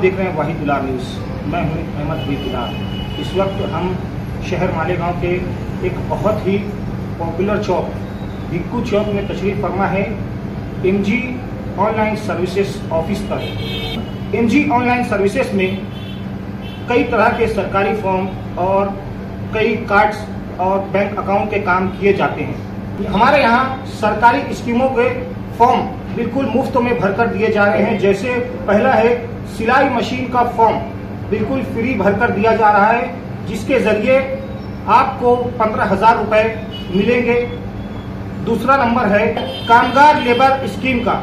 देख रहे हैं वाहिद दुलार न्यूज़। मैं हूं अहमद दुलार। इस वक्त हम शहर मालेगांव के एक बहुत ही पॉपुलर चौक भिक्कू चौक में तशरीफ फरमा है MG ऑनलाइन सर्विसेज ऑफिस पर। MG ऑनलाइन सर्विसेज में कई तरह के सरकारी फॉर्म और कई कार्ड्स और बैंक अकाउंट के काम किए जाते हैं। हमारे यहाँ सरकारी स्कीमों के फॉर्म बिल्कुल मुफ्त में भरकर दिए जा रहे हैं। जैसे पहला है सिलाई मशीन का फॉर्म बिल्कुल फ्री भरकर दिया जा रहा है, जिसके जरिए आपको 15,000 रुपए मिलेंगे। दूसरा नंबर है कामगार लेबर स्कीम का,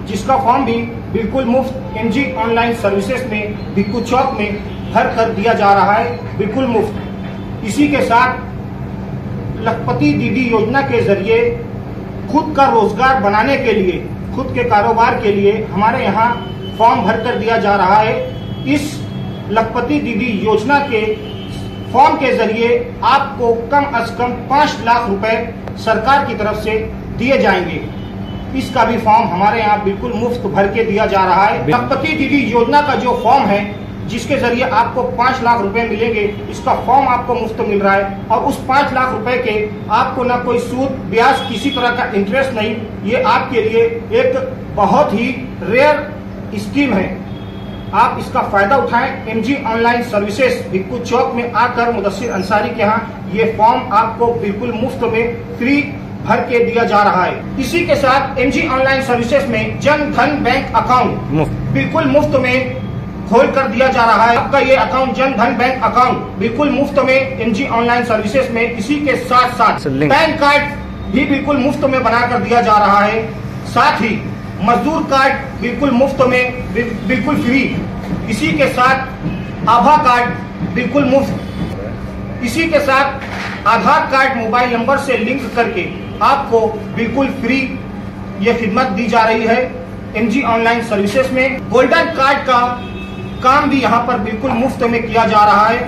जिसका फॉर्म भी बिल्कुल मुफ्त MG ऑनलाइन सर्विसेज में भिक्कू चौक में भर कर दिया जा रहा है, बिल्कुल मुफ्त। इसी के साथ लखपति दीदी योजना के जरिए खुद का रोजगार बनाने के लिए, खुद के कारोबार के लिए हमारे यहाँ फॉर्म भर कर दिया जा रहा है। इस लखपति दीदी योजना के फॉर्म के जरिए आपको कम से कम 5 लाख रुपए सरकार की तरफ से दिए जाएंगे। इसका भी फॉर्म हमारे यहाँ बिल्कुल मुफ्त भर के दिया जा रहा है। लखपति दीदी योजना का जो फॉर्म है, जिसके जरिए आपको 5 लाख रुपए मिलेंगे, इसका फॉर्म आपको मुफ्त मिल रहा है। और उस 5 लाख रुपए के आपको ना कोई सूद ब्याज, किसी तरह का इंटरेस्ट नहीं। ये आपके लिए एक बहुत ही रेयर स्कीम है। आप इसका फायदा उठाएं। MG ऑनलाइन सर्विसेज भिक्कू चौक में आकर मुदस्सिर अंसारी के यहाँ ये फॉर्म आपको बिल्कुल मुफ्त में फ्री भर के दिया जा रहा है। इसी के साथ MG ऑनलाइन सर्विसेज में जन धन बैंक अकाउंट बिल्कुल मुफ्त में खोल कर दिया जा रहा है। आपका ये account Jan Dhan bank account बिल्कुल मुफ्त में MG ऑनलाइन सर्विसेज में। इसी के साथ साथ पैन कार्ड भी बिल्कुल मुफ्त में बना कर दिया जा रहा है। साथ ही मजदूर कार्ड बिल्कुल मुफ्त में, बिल्कुल फ्री। इसी के साथ आधार कार्ड बिल्कुल मुफ्त। इसी के साथ आधार कार्ड मोबाइल नंबर से लिंक करके आपको बिल्कुल फ्री ये खिदमत दी जा रही है MG ऑनलाइन सर्विसेज में। गोल्डन कार्ड का काम भी यहाँ पर बिल्कुल मुफ्त में किया जा रहा है।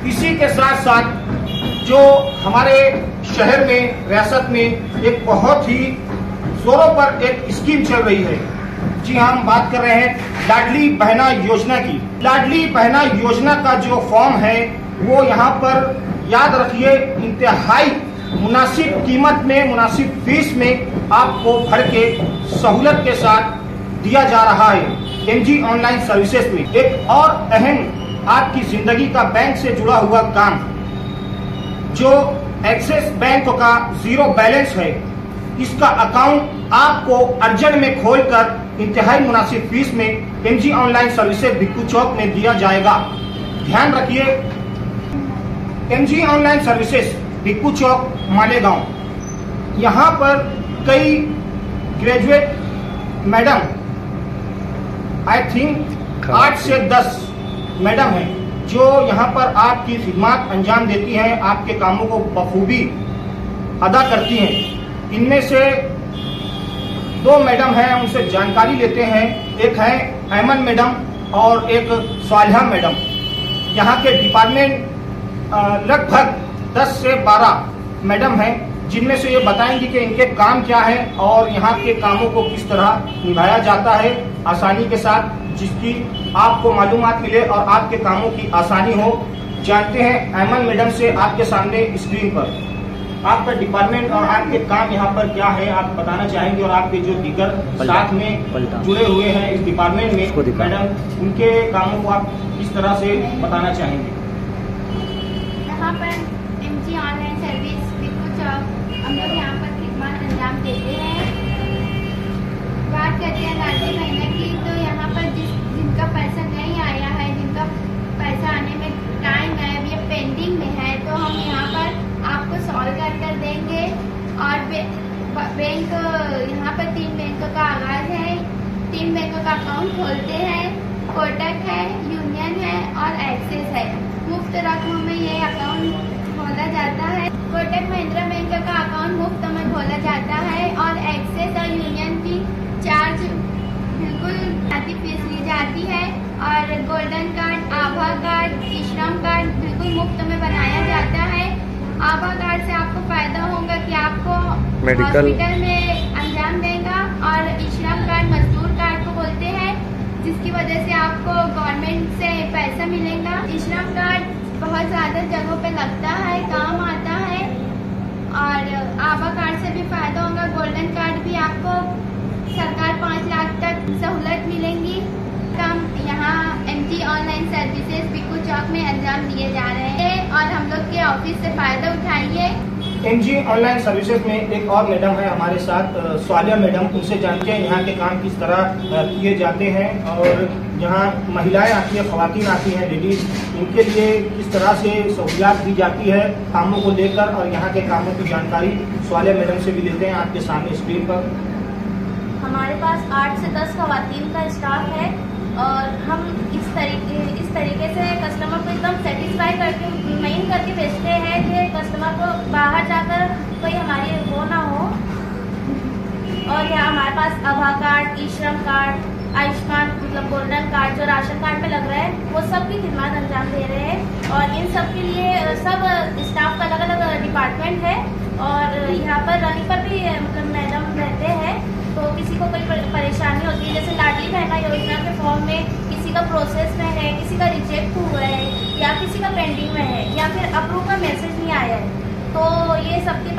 इसी के साथ साथ जो हमारे शहर में, रियासत में एक बहुत ही जोरों पर एक स्कीम चल रही है। जी हाँ, हम बात कर रहे हैं लाडली बहना योजना की। लाडली बहना योजना का जो फॉर्म है वो यहाँ पर याद रखिए इंतहाई मुनासिब कीमत में, मुनासिब फीस में आपको भर के सहूलत के साथ दिया जा रहा है MG ऑनलाइन सर्विसेज में। एक और अहम आपकी जिंदगी का बैंक से जुड़ा हुआ काम, जो एक्सिस बैंक का जीरो बैलेंस है, इसका अकाउंट आपको अर्जेंट में खोलकर इंतहाई मुनासिब फीस में MG ऑनलाइन सर्विसेज भिक्कू चौक में दिया जाएगा। ध्यान रखिए, MG ऑनलाइन सर्विसेज भिक्कू चौक मालेगांव, यहाँ पर कई ग्रेजुएट मैडम, आई थिंक 8 से 10 मैडम हैं, जो यहाँ पर आपकी खिदमत अंजाम देती हैं, आपके कामों को बखूबी अदा करती हैं। इनमें से 2 मैडम हैं, उनसे जानकारी लेते हैं। एक है ऐमन मैडम और एक सालिहा मैडम। यहाँ के डिपार्टमेंट लगभग 10 से 12 मैडम हैं, जिनमें से ये बताएंगी कि इनके काम क्या है और यहाँ के कामों को किस तरह निभाया जाता है आसानी के साथ, जिसकी आपको मालूमात मिले और आपके कामों की आसानी हो। जानते हैं ऐमन मैडम से आपके सामने स्क्रीन पर। आपका डिपार्टमेंट और आपके काम यहाँ पर क्या है, आप बताना चाहेंगे, और आपके जो दीगर साथ में जुड़े हुए हैं इस डिपार्टमेंट में मैडम, उनके कामों को आप किस तरह से बताना चाहेंगे? यहाँ पर MG ऑनलाइन सर्विस भिक्कू चौक हम लोग यहाँ पर खिदमत अंजाम देते हैं। बात करते हैं लाडली बहना की, तो यहाँ पर जिनका पैसा नहीं आया है, जिनका पैसा आने में टाइम है, अभी पेंडिंग में है, तो हम यहाँ पर आपको सॉल्व कर देंगे। और बैंक यहाँ पर 3 बैंकों का आगाज है, 3 बैंकों का अकाउंट खोलते हैं। कोटक है, यूनियन है और एक्सिस है। मुफ्त रकमों में ये अकाउंट खोला जाता है। कोटक महिंद्रा बैंक का अकाउंट मुफ्त में खोला जाता है और एक्सिस और यूनियन की चार्ज बिल्कुल आधी फीस ली जाती है। और गोल्डन कार्ड, आभा कार्ड, श्रम कार्ड बिल्कुल मुफ्त में बनाया जाता है। आभा कार्ड से आपको फायदा होगा कि आपको हॉस्पिटल में अंजाम देगा, और श्रम कार्ड मजदूर कार्ड को बोलते हैं, जिसकी वजह से आपको गवर्नमेंट से पैसा मिलेगा। ई श्रम कार्ड बहुत ज़्यादा जगहों पे लगता है, काम आता है, और आभा कार्ड से भी फायदा होगा। गोल्डन कार्ड भी आपको सरकार 5 लाख तक सहूलत मिलेंगी। काम यहाँ MG ऑनलाइन सर्विसेज बिक्कू चौक में अंजाम दिए जा रहे हैं और हम लोग के ऑफिस से फायदा उठाइए। MG ऑनलाइन सर्विसेज में एक और मैडम है हमारे साथ, स्वालिया मैडम। उनसे जानते हैं यहाँ के काम किस तरह किए जाते हैं और यहाँ महिलाएं आती हैं, खवातीन आती हैं, लेडीज, इनके लिए किस तरह से सहूलियात दी जाती है कामों को लेकर, और यहाँ के कामों की जानकारी स्वालिया मैडम से भी लेते हैं आपके सामने स्क्रीन पर। हमारे पास 8 से 10 खवातीन का स्टाफ है और हम इस तरीके से कस्टमर को एकदम सेटिस्फाई करके मेन करके भेजते हैं कि कस्टमर को बाहर जाकर कोई हमारी वो ना हो। और यहाँ हमारे पास आभा कार्ड, ई श्रम कार्ड, आयुष्मान मतलब गोल्डन कार्ड जो राशन कार्ड में लग रहा है, वो सब की खिदमत अंजाम दे रहे हैं। और इन सब के लिए सब स्टाफ का अलग अलग डिपार्टमेंट है और यहाँ पर रनिंग पर भी मतलब मैडम रहते हैं। तो किसी को कोई परेशानी होती है, जैसे लाडली बहना योजना के फॉर्म में किसी का प्रोसेस में है, किसी का रिजेक्ट हुआ है या किसी का पेंडिंग में है या फिर अप्रूव का मैसेज नहीं आया है, तो ये सबकी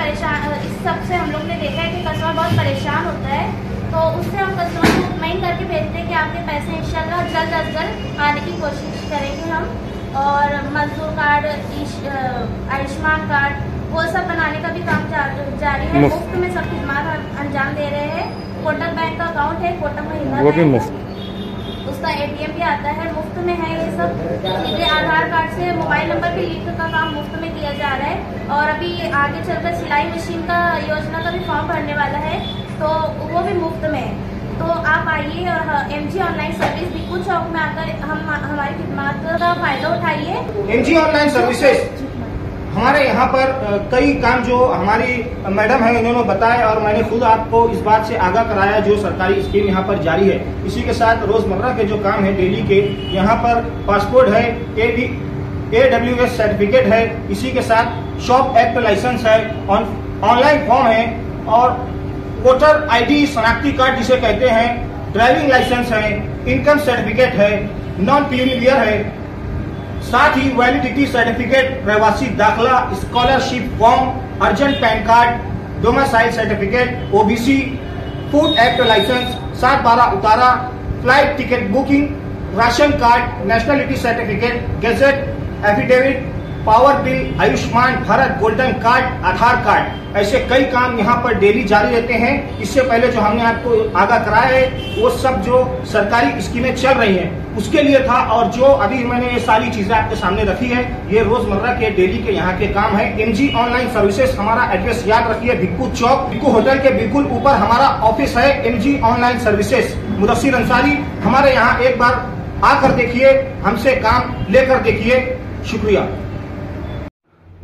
इस सब से हम लोग ने देखा है कि कस्टमर बहुत परेशान होता है। तो उससे हम कस्टमर को मुतमईन करके भेजते हैं कि आपके पैसे इंशाल्लाह जल्द अज जल्द आने की कोशिश करेंगे हम। और मजदूर कार्ड, आयुष्मान कार्ड, वो सब बनाने का भी काम जारी है। मुफ्त में सब खिदमत अंजाम दे रहे हैं। कोटक बैंक का अकाउंट है, कोटक महिंद्रा वो भी बैंक मुफ्त, है, उसका ATM भी आता है, मुफ्त में है ये सब। सीधे आधार कार्ड से मोबाइल नंबर भी लिंक का काम मुफ्त में किया जा रहा है। और अभी आगे चलकर सिलाई मशीन का योजना का भी फॉर्म भरने वाला है, तो वो भी मुफ्त में है। तो आप आइए और MG ऑनलाइन सर्विस बिक्कू चौक में आकर हमारी खिदमत का फायदा उठाइए। MG ऑनलाइन सर्विसेज हमारे यहाँ पर कई काम जो हमारी मैडम है इन्होंने बताए और मैंने खुद आपको इस बात से आगाह कराया जो सरकारी स्कीम यहाँ पर जारी है। इसी के साथ रोजमर्रा के जो काम है डेली के, यहाँ पर पासपोर्ट है, AWS सर्टिफिकेट है, इसी के साथ शॉप एक्ट लाइसेंस है, ऑनलाइन फॉर्म है और वोटर ID शनाख्ती कार्ड जिसे कहते हैं, ड्राइविंग लाइसेंस है, इनकम सर्टिफिकेट है, नॉन क्रिमिलियर है, साथ ही वैलिडिटी सर्टिफिकेट, प्रवासी दाखला, scholarship form, urgent pan card, domicile certificate, OBC, food act licence, 7/12 उतारा, flight ticket booking, ration card, nationality certificate, gazette, affidavit, power bill, Ayushman Bharat golden card, Aadhaar card, ऐसे कई काम यहाँ पर डेली जारी रहते हैं। इससे पहले जो हमने आपको आगाह कराया है वो सब जो सरकारी स्कीमें चल रही हैं उसके लिए था, और जो अभी मैंने ये सारी चीजें आपके सामने रखी है ये रोजमर्रा के डेली के यहाँ के काम है। MG ऑनलाइन सर्विसेज, हमारा एड्रेस याद रखिए, बिक्कू चौक, बिक्कू होटल के बिल्कुल ऊपर हमारा ऑफिस है। MG online services, Mudassir Ansari, हमारे यहाँ एक बार आकर देखिए, हमसे काम लेकर देखिए। शुक्रिया।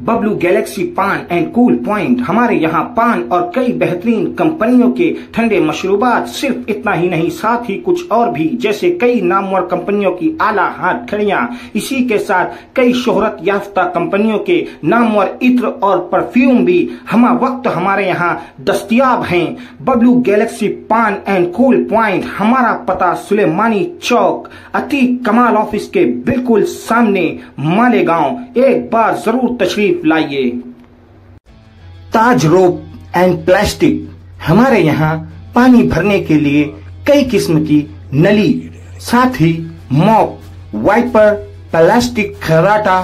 बबलू गैलेक्सी पान एंड कूल पॉइंट, हमारे यहाँ पान और कई बेहतरीन कंपनियों के ठंडे मशरूबात, सिर्फ इतना ही नहीं साथ ही कुछ और भी, जैसे कई नामवर कंपनियों की आला हथकड़ियाँ, इसी के साथ कई शोहरत याफ्ता कंपनियों के नामवर इत्र और परफ्यूम भी हमारे यहाँ दस्तयाब हैं। बबलू गैलेक्सी पान एंड कूल पॉइंट, हमारा पता सुलेमानी चौक, अतीक कमाल ऑफिस के बिल्कुल सामने, मालेगांव। एक बार जरूर तशरीफ लाइए। ताज रोप एंड प्लास्टिक, हमारे यहाँ पानी भरने के लिए कई किस्म की नली, साथ ही मॉप, वाइपर, प्लास्टिक खराटा,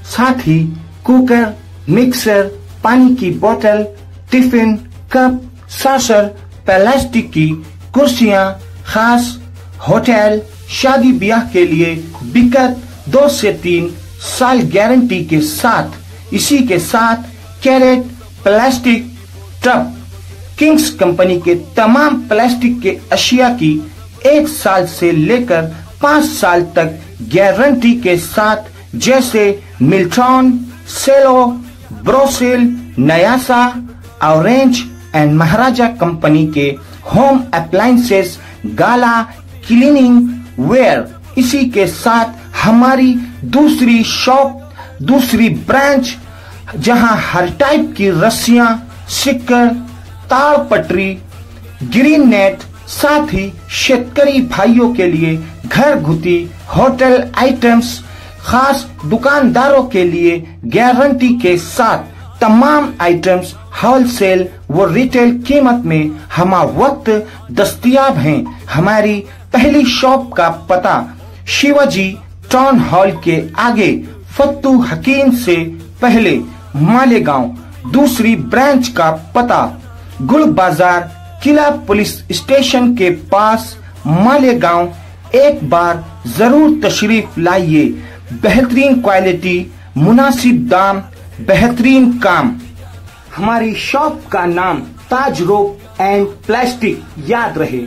साथ ही कुकर, मिक्सर, पानी की बोतल, टिफिन, कप, सासर, प्लास्टिक की कुर्सियां, खास होटल, शादी ब्याह के लिए बिकट 2 से 3 साल गारंटी के साथ, इसी के साथ crate, plastic tub, Kings company के तमाम प्लास्टिक के अशिया की 1 साल से लेकर 5 साल तक गारंटी के साथ, जैसे Milton, Cello, Borosil, Nayasa, orange and Maharaja company के home appliances, Gala, cleaning ware. इसी के साथ हमारी दूसरी शॉप, दूसरी ब्रांच, जहां हर टाइप की रस्सियां, सिक्कर, ताड़ पटरी, ग्रीन नेट, साथ ही शेतकरी भाइयों के लिए घर घुटी होटल आइटम्स, खास दुकानदारों के लिए गारंटी के साथ तमाम आइटम्स होलसेल व रिटेल कीमत में हम वक्त दस्तयाब हैं। हमारी पहली शॉप का पता शिवाजी टाउन हॉल के आगे फत्तू हकीम से पहले मालेगांव। दूसरी ब्रांच का पता गुल बाजार किला पुलिस स्टेशन के पास मालेगांव। एक बार जरूर तशरीफ लाइए। बेहतरीन क्वालिटी, मुनासिब दाम, बेहतरीन काम। हमारी शॉप का नाम ताज रोप एंड प्लास्टिक याद रहे।